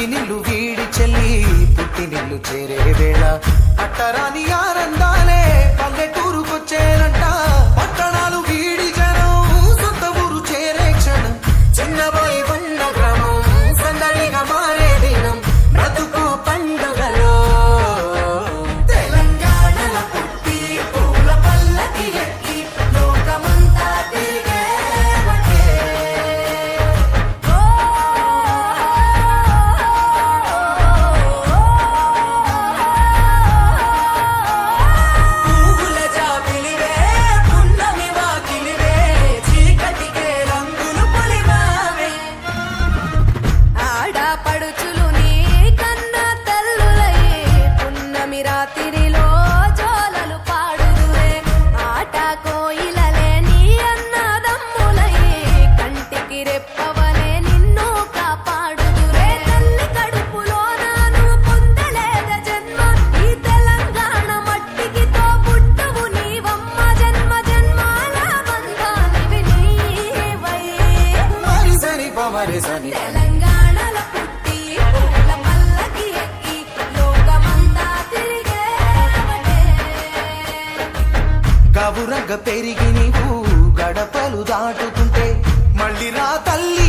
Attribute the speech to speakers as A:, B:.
A: మెట్టినిల్లు వీడి చెల్లి పుట్టినిల్లు చేరే వేళ పట్టరాని ఆనందాలే పల్లెటూరుకొచ్చేనంట. పట్టణాలు వీడి జనం సొంత ఊరు చేరే క్షణం చిన్నబోయి బండ గ్రామం సందడిగా మారే దినం బ్రతుకు పండుగలో తెలంగాణల పుట్టి పూల పల్లకి ఎక్కి లోకమంతా తిరిగేవటే. పువ్వుల జాబిలివే పున్నమి వాకిలివే చీకటికే రంగులు పొలిమావే.
B: ఆడపడుచులు నీ కన్న తల్లులయ్యే పున్నమి రాత్రిలో జోలలు పాడుదురే. ఆట కోయిలలే నీ అన్నదమ్ములయ్యే కంటికి రెప్పవలే నిన్ను కాపాడుదురే. తల్లి కడుపులో నాను పొందలేద జన్మ ఈ తెలంగాణ మట్టికి తో పుట్టవు నీవమ్మ. జన్మ జన్మాల బంధానివి నీవై.
A: మరిసని పమరిసని
B: తెలంగాణల పుట్టి పూల పల్లకి ఎక్కి లోకమంతా తిరిగేవటే.
A: గవురగ పెరిగి నీవు గడపలు దాటుతుంటే మళ్ళీ రా తల్లి